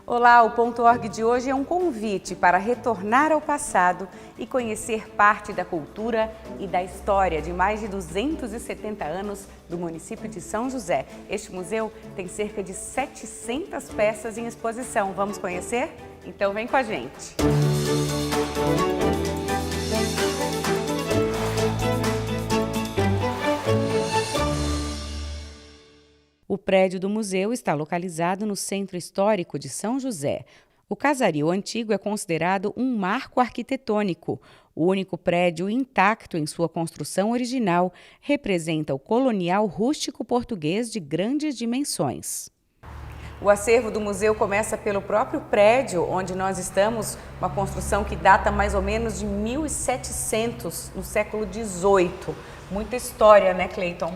Olá, o Ponto.org de hoje é um convite para retornar ao passado e conhecer parte da cultura e da história de mais de 270 anos do município de São José. Este museu tem cerca de 700 peças em exposição. Vamos conhecer? Então vem com a gente! O prédio do museu está localizado no Centro Histórico de São José. O Casaril Antigo é considerado um marco arquitetônico. O único prédio intacto em sua construção original representa o colonial rústico português de grandes dimensões. O acervo do museu começa pelo próprio prédio onde nós estamos, uma construção que data mais ou menos de 1700, no século XVIII. Muita história, né, Cleiton?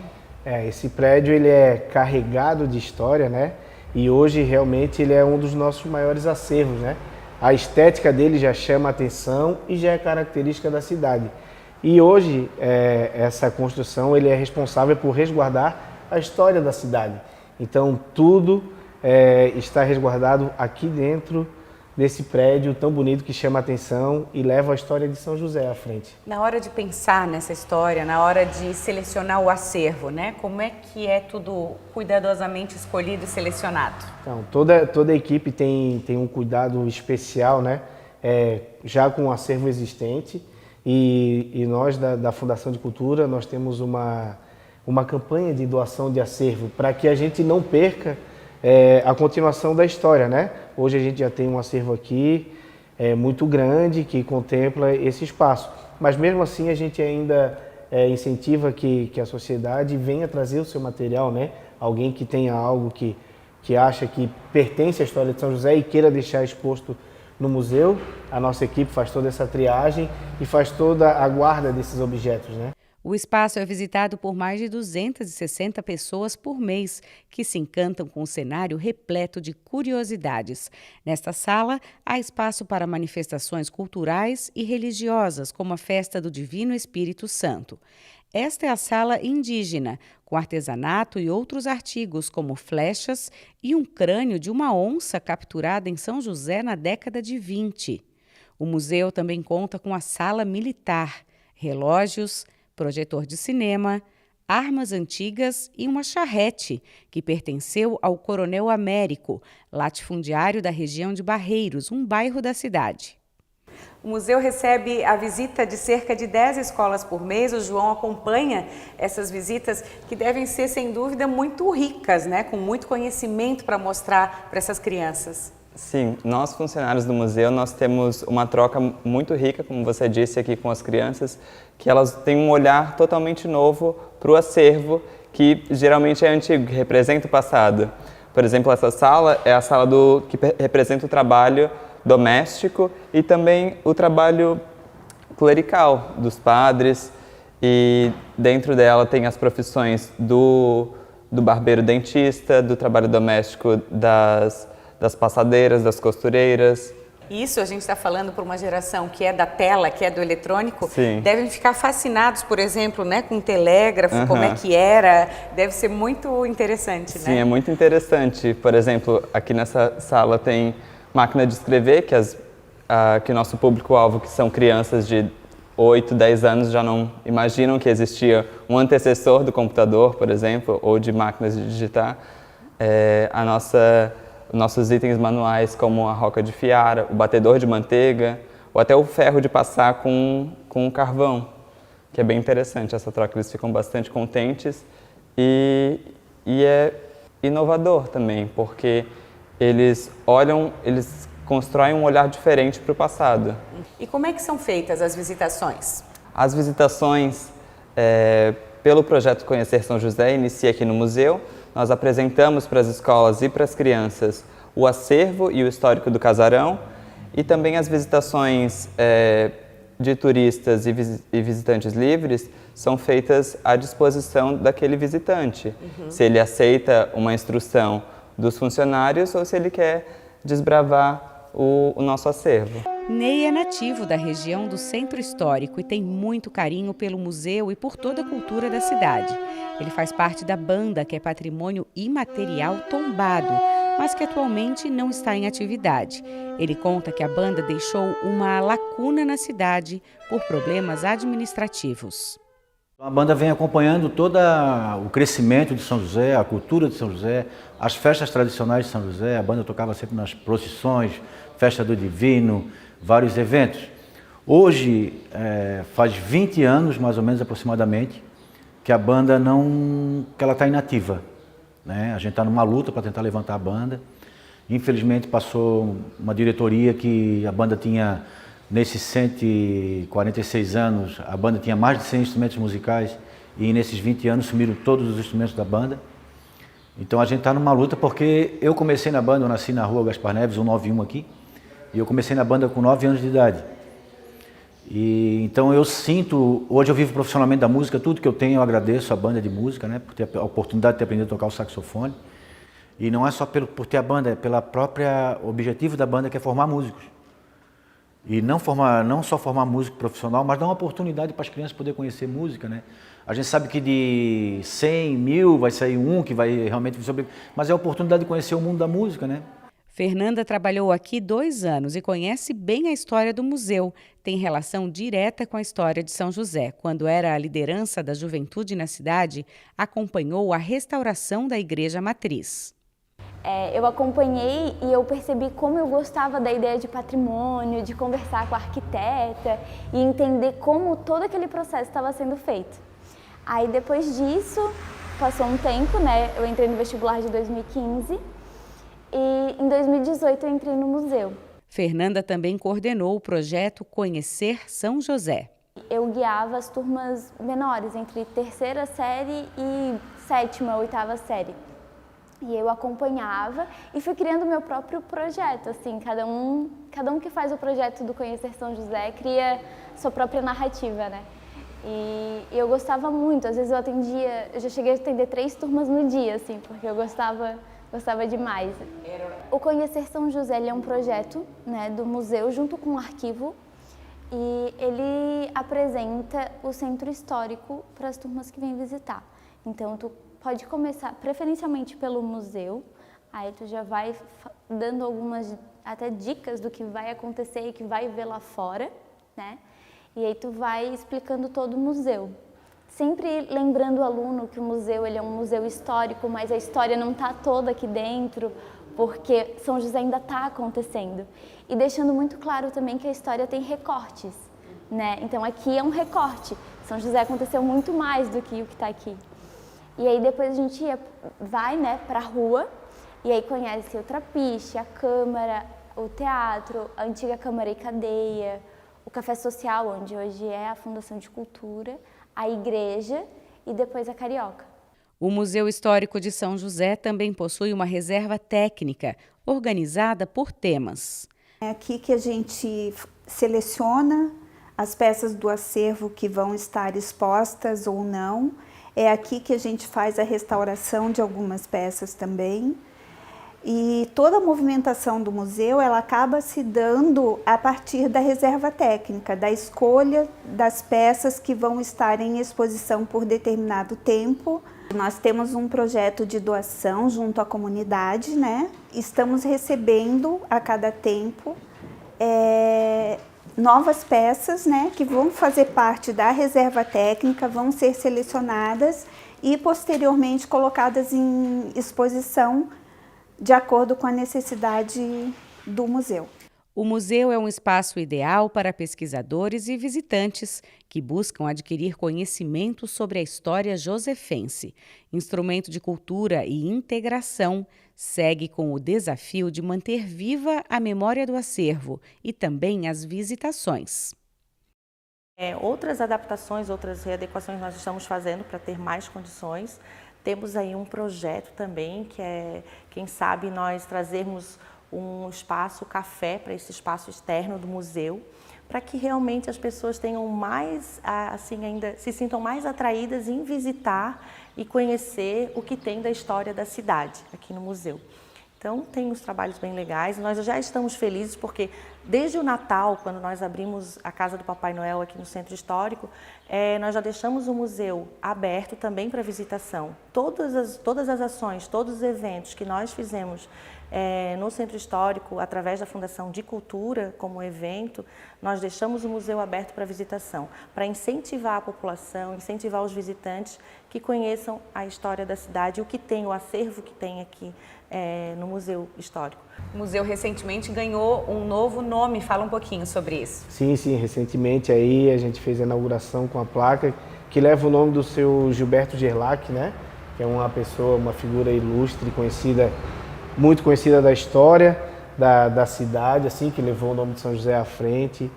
Esse prédio ele é carregado de história, né? E hoje realmente ele é um dos nossos maiores acervos, né? A estética dele já chama a atenção e já é característica da cidade. E hoje essa construção ele é responsável por resguardar a história da cidade. Então tudo está resguardado aqui dentro desse prédio tão bonito que chama a atenção e leva a história de São José à frente. Na hora de pensar nessa história, na hora de selecionar o acervo, né? Como é que é tudo cuidadosamente escolhido e selecionado? Então, toda a equipe tem um cuidado especial, né? Já com o acervo existente e nós da Fundação de Cultura, nós temos uma campanha de doação de acervo para que a gente não perca a continuação da história, né? Hoje a gente já tem um acervo aqui muito grande que contempla esse espaço, mas mesmo assim a gente ainda incentiva que a sociedade venha trazer o seu material, né? Alguém que tenha algo que acha que pertence à história de São José e queira deixar exposto no museu, a nossa equipe faz toda essa triagem e faz toda a guarda desses objetos, né? O espaço é visitado por mais de 260 pessoas por mês, que se encantam com o cenário repleto de curiosidades. Nesta sala, há espaço para manifestações culturais e religiosas, como a Festa do Divino Espírito Santo. Esta é a sala indígena, com artesanato e outros artigos, como flechas e um crânio de uma onça capturada em São José na década de 20. O museu também conta com a sala militar, relógios, projetor de cinema, armas antigas e uma charrete, que pertenceu ao Coronel Américo, latifundiário da região de Barreiros, um bairro da cidade. O museu recebe a visita de cerca de 10 escolas por mês. O João acompanha essas visitas que devem ser, sem dúvida, muito ricas, né? Com muito conhecimento para mostrar para essas crianças. Sim, nós funcionários do museu, nós temos uma troca muito rica, como você disse aqui com as crianças, que elas têm um olhar totalmente novo para o acervo, que geralmente é antigo, que representa o passado. Por exemplo, essa sala é a sala que representa o trabalho doméstico e também o trabalho clerical dos padres, e dentro dela tem as profissões do barbeiro dentista, do trabalho doméstico das passadeiras, das costureiras. Isso a gente está falando para uma geração que é da tela, que é do eletrônico. Sim. Devem ficar fascinados, por exemplo, né, com o telégrafo, como é que era. Deve ser muito interessante, né? Sim, é muito interessante. Por exemplo, aqui nessa sala tem máquina de escrever, que o nosso público-alvo, que são crianças de 8, 10 anos, já não imaginam que existia um antecessor do computador, por exemplo, ou de máquinas de digitar. Nossos itens manuais, como a roca de fiar, o batedor de manteiga, ou até o ferro de passar com carvão, que é bem interessante essa troca. Eles ficam bastante contentes e é inovador também, porque eles constroem um olhar diferente para o passado. E como é que são feitas as visitações? As visitações, pelo projeto Conhecer São José, inicia aqui no museu. Nós apresentamos para as escolas e para as crianças o acervo e o histórico do casarão, e também as visitações de turistas e visitantes livres são feitas à disposição daquele visitante. Se ele aceita uma instrução dos funcionários ou se ele quer desbravar o nosso acervo. Ney é nativo da região do Centro Histórico e tem muito carinho pelo museu e por toda a cultura da cidade. Ele faz parte da banda, que é patrimônio imaterial tombado. mas que atualmente não está em atividade. Ele conta que a banda deixou uma lacuna na cidade por problemas administrativos. A banda vem acompanhando todo o crescimento de São José, a cultura de São José, as festas tradicionais de São José. A banda tocava sempre nas procissões, Festa do Divino, vários eventos. Hoje, faz 20 anos, mais ou menos aproximadamente, que a banda ela está inativa, né? A gente está numa luta para tentar levantar a banda. Infelizmente passou uma diretoria que a banda tinha, nesses 146 anos, a banda tinha mais de 100 instrumentos musicais e nesses 20 anos sumiram todos os instrumentos da banda. Então a gente está numa luta porque eu comecei na banda, eu nasci na rua Gaspar Neves, 191 aqui, e eu comecei na banda com 9 anos de idade. E então eu sinto, hoje eu vivo profissionalmente da música, tudo que eu tenho eu agradeço à banda de música, né, por ter a oportunidade de ter aprendido a tocar o saxofone. E não é só por ter a banda, é pela própria objetivo da banda, que é formar músicos. E não só formar músico profissional, mas dar uma oportunidade para as crianças poderem conhecer música, né? A gente sabe que de 100 mil vai sair um que vai realmente sobreviver, mas é a oportunidade de conhecer o mundo da música, né? Fernanda trabalhou aqui 2 anos e conhece bem a história do museu. Tem relação direta com a história de São José. Quando era a liderança da juventude na cidade, acompanhou a restauração da igreja matriz. Eu acompanhei e eu percebi como eu gostava da ideia de patrimônio, de conversar com a arquiteta e entender como todo aquele processo estava sendo feito. Aí depois disso, passou um tempo, né? Eu entrei no vestibular de 2015 e em 2018 eu entrei no museu. Fernanda também coordenou o projeto Conhecer São José. Eu guiava as turmas menores, entre 3ª série e 7ª, 8ª série. E eu acompanhava e fui criando meu próprio projeto, assim, cada um que faz o projeto do Conhecer São José cria sua própria narrativa, né? E eu gostava muito, às vezes eu já cheguei a atender 3 turmas no dia, assim, porque eu gostava demais. O Conhecer São José ele é um projeto, né, do museu junto com o arquivo e ele apresenta o centro histórico para as turmas que vêm visitar. Então, tu pode começar preferencialmente pelo museu, aí tu já vai dando algumas até dicas do que vai acontecer e que vai ver lá fora, né? E aí tu vai explicando todo o museu. Sempre lembrando o aluno que o museu ele é um museu histórico, mas a história não está toda aqui dentro, porque São José ainda está acontecendo. E deixando muito claro também que a história tem recortes, né? Então aqui é um recorte. São José aconteceu muito mais do que o que está aqui. E aí depois a gente vai, né, para a rua e aí conhece o Trapiche, a Câmara, o teatro, a antiga Câmara e Cadeia, o Café Social, onde hoje é a Fundação de Cultura, a igreja e depois a Carioca. O Museu Histórico de São José também possui uma reserva técnica, organizada por temas. É aqui que a gente seleciona as peças do acervo que vão estar expostas ou não. É aqui que a gente faz a restauração de algumas peças também. E toda a movimentação do museu, ela acaba se dando a partir da reserva técnica, da escolha das peças que vão estar em exposição por determinado tempo. Nós temos um projeto de doação junto à comunidade, né? Estamos recebendo a cada tempo novas peças, né, que vão fazer parte da reserva técnica, vão ser selecionadas e posteriormente colocadas em exposição de acordo com a necessidade do museu. O museu é um espaço ideal para pesquisadores e visitantes que buscam adquirir conhecimento sobre a história josefense. Instrumento de cultura e integração, segue com o desafio de manter viva a memória do acervo e também as visitações. Outras adaptações, outras readequações nós estamos fazendo para ter mais condições. Temos aí um projeto também que é, quem sabe, nós trazermos um espaço café para esse espaço externo do museu, para que realmente as pessoas tenham mais, assim, ainda se sintam mais atraídas em visitar e conhecer o que tem da história da cidade aqui no museu. Então, tem uns trabalhos bem legais. Nós já estamos felizes porque, desde o Natal, quando nós abrimos a Casa do Papai Noel aqui no Centro Histórico, nós já deixamos o museu aberto também para visitação. Todas as ações, todos os eventos que nós fizemos no Centro Histórico, através da Fundação de Cultura, como evento, nós deixamos o museu aberto para visitação, para incentivar a população, incentivar os visitantes que conheçam a história da cidade, o que tem, o acervo que tem aqui no Museu Histórico. O museu recentemente ganhou um novo nome, fala um pouquinho sobre isso. Sim, recentemente aí a gente fez a inauguração com a placa que leva o nome do seu Gilberto Gerlach, né? Que é uma pessoa, uma figura ilustre, conhecida, muito conhecida da história da cidade, assim, que levou o nome de São José à frente.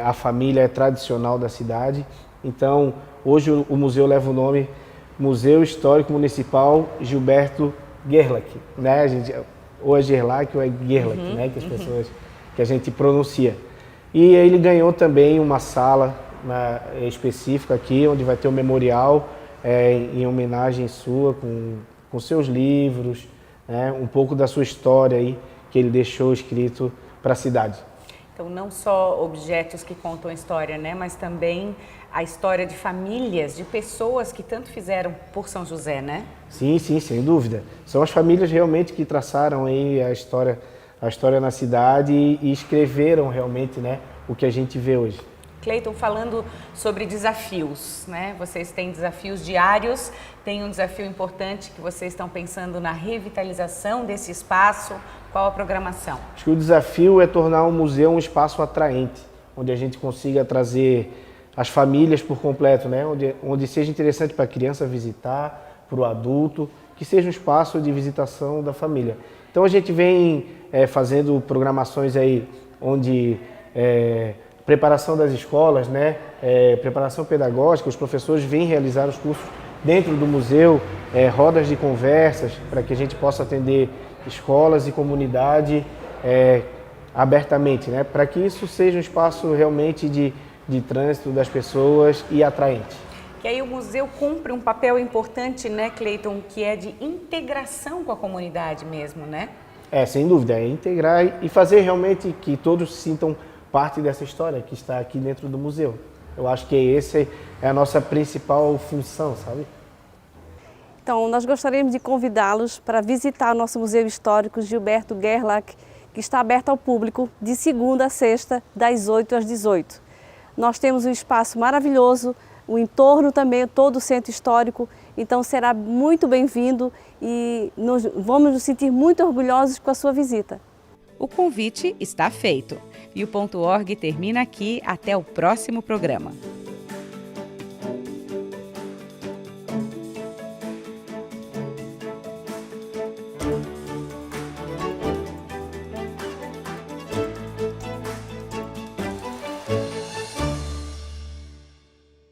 A família é tradicional da cidade. Então, hoje o museu leva o nome Museu Histórico Municipal Gilberto Gerlach, né? A gente, ou é Gerlach ou é Gerlach, né? Que as pessoas, que a gente pronuncia. E ele ganhou também uma sala específica aqui, onde vai ter um memorial em homenagem sua, com seus livros, né? Um pouco da sua história aí, que ele deixou escrito para a cidade. Então, não só objetos que contam a história, né? Mas também a história de famílias, de pessoas que tanto fizeram por São José, né? Sim, sem dúvida. São as famílias realmente que traçaram aí a história na cidade e escreveram realmente, né, o que a gente vê hoje. Cleiton, falando sobre desafios, né? Vocês têm desafios diários, tem um desafio importante que vocês estão pensando na revitalização desse espaço. Qual a programação? Acho que o desafio é tornar o museu um espaço atraente, onde a gente consiga trazer as famílias por completo, né? Onde seja interessante para a criança visitar, para o adulto, que seja um espaço de visitação da família. Então a gente vem fazendo programações aí onde preparação das escolas, né? Preparação pedagógica, os professores vêm realizar os cursos dentro do museu, rodas de conversas para que a gente possa atender escolas e comunidade abertamente, né? Para que isso seja um espaço realmente de trânsito das pessoas e atraente. Que aí o museu cumpre um papel importante, né, Cleiton, que é de integração com a comunidade mesmo, né? Sem dúvida, é integrar e fazer realmente que todos sintam parte dessa história que está aqui dentro do museu. Eu acho que essa é a nossa principal função, sabe? Então, nós gostaríamos de convidá-los para visitar o nosso Museu Histórico Gilberto Gerlach, que está aberto ao público de segunda a sexta, das 8 às 18. Nós temos um espaço maravilhoso, o entorno também, todo o centro histórico, então será muito bem-vindo e vamos nos sentir muito orgulhosos com a sua visita. O convite está feito e o Ponto Org termina aqui. Até o próximo programa.